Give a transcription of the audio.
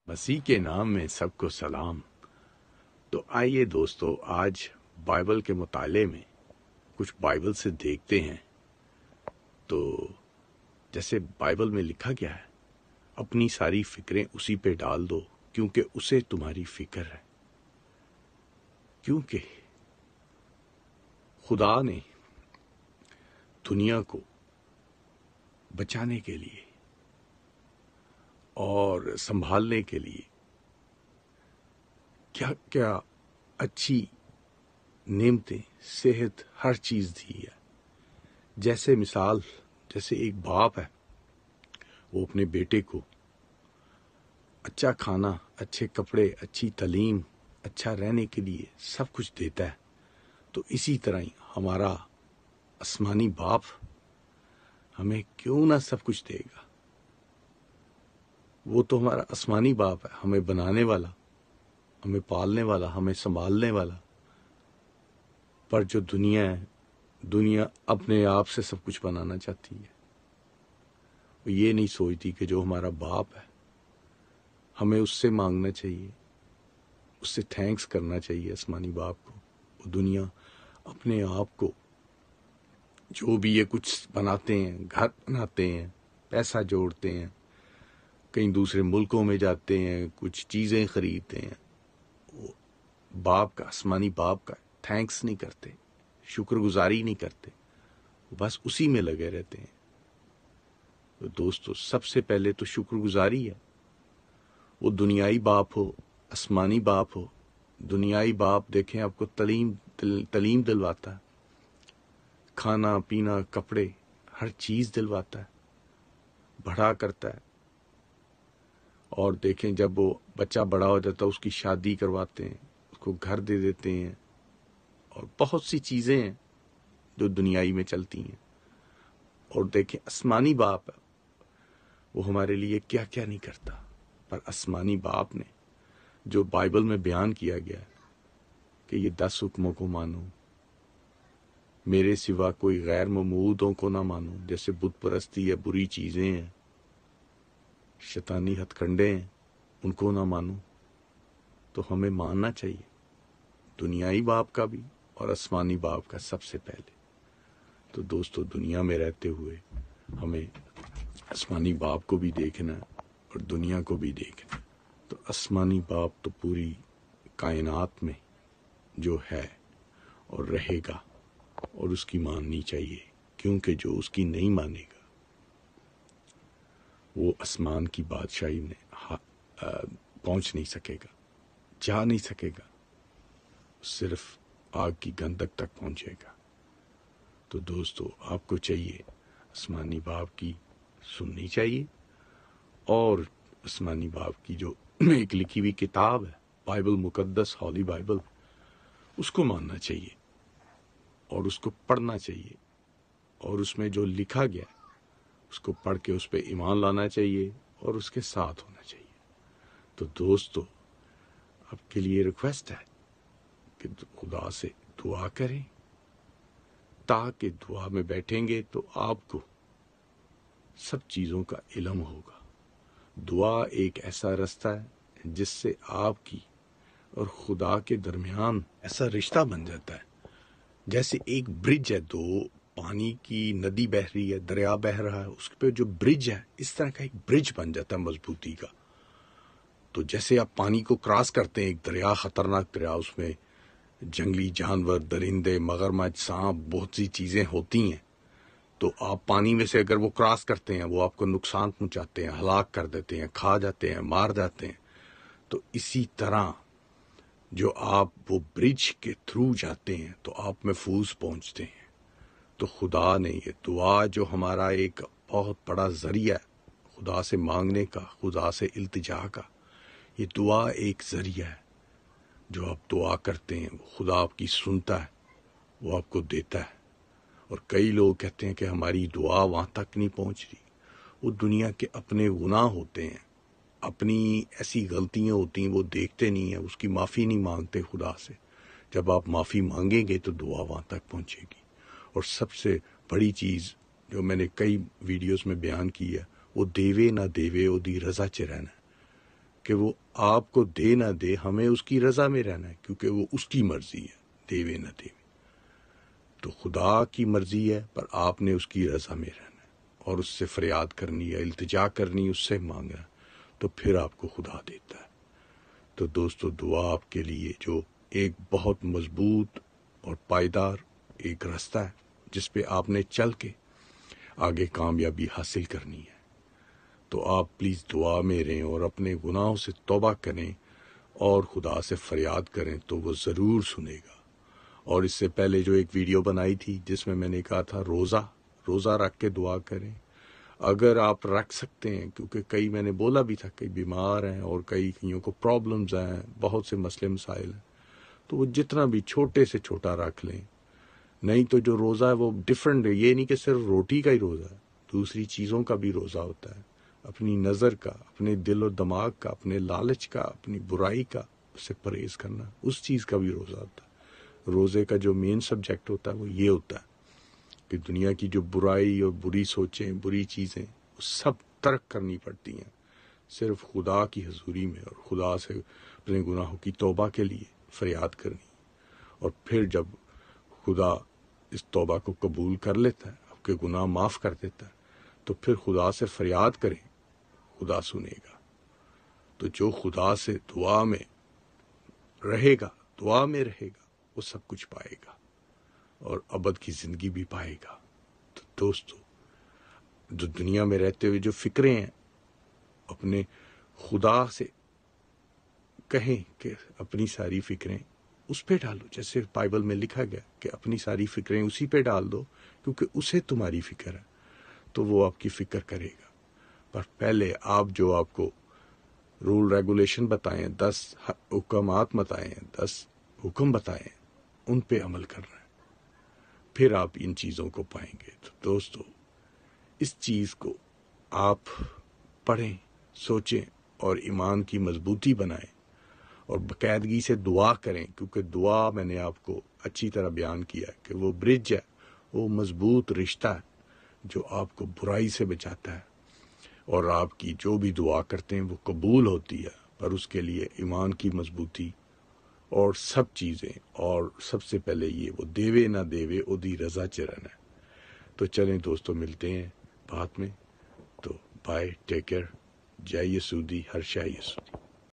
مسیح کے نام میں سب کو سلام۔ تو آئیے دوستو، آج بائبل کے مطالعے میں کچھ بائبل سے دیکھتے ہیں۔ تو جیسے بائبل میں لکھا گیا ہے، اپنی ساری فکریں اسی پہ ڈال دو کیونکہ اسے تمہاری فکر ہے۔ کیونکہ خدا نے دنیا کو بچانے کے لیے اور سنبھالنے کے لیے کیا کیا اچھی نعمتیں، صحت، ہر چیز دی ہے۔ جیسے مثال، جیسے ایک باپ ہے، وہ اپنے بیٹے کو اچھا کھانا، اچھے کپڑے، اچھی تعلیم، اچھا رہنے کے لیے سب کچھ دیتا ہے، تو اسی طرح ہی ہمارا آسمانی باپ ہمیں کیوں نہ سب کچھ دے گا۔ وہ تو ہمارا آسمانی باپ ہے، ہمیں بنانے والا، ہمیں پالنے والا، ہمیں سنبھالنے والا۔ پر جو دنیا ہے، دنیا اپنے آپ سے سب کچھ بنانا چاہتی ہے۔ وہ یہ نہیں سوچتی کہ جو ہمارا باپ ہے، ہمیں اس سے مانگنا چاہیے، اس سے تھینکس کرنا چاہیے آسمانی باپ کو۔ وہ دنیا اپنے آپ کو، جو بھی یہ کچھ بناتے ہیں، گھر بناتے ہیں، پیسہ جوڑتے ہیں، کہیں دوسرے ملکوں میں جاتے ہیں، کچھ چیزیں خریدتے ہیں، وہ باپ کا، آسمانی باپ کا تھینکس نہیں کرتے، شکر گزاری نہیں کرتے، بس اسی میں لگے رہتے ہیں۔ تو دوستو، سب سے پہلے تو شکر گزاری ہے۔ وہ دنیائی باپ ہو، آسمانی باپ ہو۔ دنیائی باپ دیکھیں آپ کو تعلیم دلواتا ہے، کھانا پینا، کپڑے، ہر چیز دلواتا ہے، بڑا کرتا ہے۔ اور دیکھیں جب وہ بچہ بڑا ہو جاتا ہے، اس کی شادی کرواتے ہیں، اس کو گھر دے دیتے ہیں، اور بہت سی چیزیں ہیں جو دنیائی میں چلتی ہیں۔ اور دیکھیں آسمانی باپ ہے، وہ ہمارے لیے کیا کیا نہیں کرتا۔ پر آسمانی باپ نے جو بائبل میں بیان کیا گیا ہے کہ یہ 10 حکموں کو مانو، میرے سوا کوئی غیر معبودوں کو نہ مانو، جیسے بت پرستی ہے، بری چیزیں ہیں، شیطانی ہتھ کنڈے ہیں، ان کو نہ مانو۔ تو ہمیں ماننا چاہیے دنیائی باپ کا بھی اور آسمانی باپ کا سب سے پہلے۔ تو دوستو، دنیا میں رہتے ہوئے ہمیں آسمانی باپ کو بھی دیکھنا اور دنیا کو بھی دیکھنا۔ تو آسمانی باپ تو پوری کائنات میں جو ہے اور رہے گا، اور اس کی ماننی چاہیے، کیونکہ جو اس کی نہیں مانے گا وہ آسمان کی بادشاہی میں پہنچ نہیں سکے گا، جا نہیں سکے گا، صرف آگ کی گندک تک پہنچے گا۔ تو دوستو، آپ کو چاہیے آسمانی باپ کی سننی چاہیے، اور آسمانی باپ کی جو ایک لکھی ہوئی کتاب ہے، بائبل مقدس، ہولی بائبل، اس کو ماننا چاہیے اور اس کو پڑھنا چاہیے، اور اس میں جو لکھا گیا ہے اس کو پڑھ کے اس پہ ایمان لانا چاہیے اور اس کے ساتھ ہونا چاہیے۔ تو دوستو، آپ کے لیے ریکویسٹ ہے کہ خدا سے دعا کریں، تاکہ دعا میں بیٹھیں گے تو آپ کو سب چیزوں کا علم ہوگا۔ دعا ایک ایسا رستہ ہے جس سے آپ کی اور خدا کے درمیان ایسا رشتہ بن جاتا ہے، جیسے ایک برج ہے، دو پانی کی ندی بہہ رہی ہے، دریا بہہ رہا ہے، اس پہ جو برج ہے، اس طرح کا ایک برج بن جاتا ہے مضبوطی کا۔ تو جیسے آپ پانی کو کراس کرتے ہیں، ایک دریا، خطرناک دریا، اس میں جنگلی جانور، درندے، مگرمچھ، سانپ، بہت سی چیزیں ہوتی ہیں، تو آپ پانی میں سے اگر وہ کراس کرتے ہیں، وہ آپ کو نقصان پہنچاتے ہیں، ہلاک کر دیتے ہیں، کھا جاتے ہیں، مار جاتے ہیں۔ تو اسی طرح جو آپ وہ برج کے تھرو جاتے ہیں تو آپ محفوظ پہنچتے ہیں۔ تو خدا نے یہ دعا جو ہمارا ایک بہت بڑا ذریعہ ہے خدا سے مانگنے کا، خدا سے التجا کا، یہ دعا ایک ذریعہ ہے۔ جو آپ دعا کرتے ہیں وہ خدا آپ کی سنتا ہے، وہ آپ کو دیتا ہے۔ اور کئی لوگ کہتے ہیں کہ ہماری دعا وہاں تک نہیں پہنچ رہی۔ وہ دنیا کے اپنے گناہ ہوتے ہیں، اپنی ایسی غلطیاں ہوتی ہیں، وہ دیکھتے نہیں ہیں، اس کی معافی نہیں مانگتے خدا سے۔ جب آپ معافی مانگیں گے تو دعا وہاں تک پہنچے گی۔ اور سب سے بڑی چیز جو میں نے کئی ویڈیوز میں بیان کی ہے، وہ دیوے نہ دیوے او دی رضا چ رہنا ہے۔ کہ وہ آپ کو دے نہ دے، ہمیں اس کی رضا میں رہنا ہے، کیونکہ وہ اس کی مرضی ہے، دے نہ دے۔ تو خدا کی مرضی ہے، پر آپ نے اس کی رضا میں رہنا ہے اور اس سے فریاد کرنی ہے، التجا کرنی، اس سے مانگنا، تو پھر آپ کو خدا دیتا ہے۔ تو دوستو، دعا آپ کے لیے جو ایک بہت مضبوط اور پائیدار ایک راستہ ہے جس پہ آپ نے چل کے آگے کامیابی حاصل کرنی ہے۔ تو آپ پلیز دعا میں رہیں اور اپنے گناہوں سے توبہ کریں اور خدا سے فریاد کریں، تو وہ ضرور سنے گا۔ اور اس سے پہلے جو ایک ویڈیو بنائی تھی جس میں نے کہا تھا روزہ رکھ کے دعا کریں، اگر آپ رکھ سکتے ہیں، کیونکہ کئی میں نے بولا بھی تھا کئی بیمار ہیں اور کئیوں کو پرابلمز ہیں، بہت سے مسئلے مسائل ہیں، تو وہ جتنا بھی چھوٹے سے چھوٹا رکھ لیں۔ نہیں تو جو روزہ ہے وہ ڈیفرنٹ ہے، یہ نہیں کہ صرف روٹی کا ہی روزہ ہے، دوسری چیزوں کا بھی روزہ ہوتا ہے، اپنی نظر کا، اپنے دل و دماغ کا، اپنے لالچ کا، اپنی برائی کا، اس سے پرہیز کرنا، اس چیز کا بھی روزہ ہوتا ہے۔ روزے کا جو مین سبجیکٹ ہوتا ہے وہ یہ ہوتا ہے کہ دنیا کی جو برائی اور بری سوچیں، بری چیزیں، وہ سب ترک کرنی پڑتی ہیں، صرف خدا کی حضوری میں، اور خدا سے اپنے گناہوں کی توبہ کے لیے فریاد کرنی۔ اور پھر جب خدا اس توبہ کو قبول کر لیتا ہے، آپ کے گناہ معاف کر دیتا ہے، تو پھر خدا سے فریاد کریں، خدا سنے گا۔ تو جو خدا سے دعا میں رہے گا وہ سب کچھ پائے گا اور ابد کی زندگی بھی پائے گا۔ تو دوستو، جو دنیا میں رہتے ہوئے جو فکریں ہیں، اپنے خدا سے کہیں کہ اپنی ساری فکریں اس پہ ڈالو، جیسے بائبل میں لکھا گیا کہ اپنی ساری فکریں اسی پہ ڈال دو، کیونکہ اسے تمہاری فکر ہے، تو وہ آپ کی فکر کرے گا۔ پر پہلے آپ کو رول ریگولیشن بتائیں، 10 حکمات بتائیں، 10 حکم بتائیں، ان پہ عمل کرنا ہے، پھر آپ ان چیزوں کو پائیں گے۔ تو دوستو، اس چیز کو آپ پڑھیں، سوچیں اور ایمان کی مضبوطی بنائیں اور باقاعدگی سے دعا کریں، کیونکہ دعا میں نے آپ کو اچھی طرح بیان کیا کہ وہ برج ہے، وہ مضبوط رشتہ ہے جو آپ کو برائی سے بچاتا ہے، اور آپ کی جو بھی دعا کرتے ہیں وہ قبول ہوتی ہے، پر اس کے لیے ایمان کی مضبوطی اور سب چیزیں، اور سب سے پہلے یہ وہ دیوے نہ دیوے اودی رضا چرن ہے۔ تو چلیں دوستو، ملتے ہیں بعد میں، تو بائے، ٹیک کیئر، جے یسودی، ہر شے یسودی۔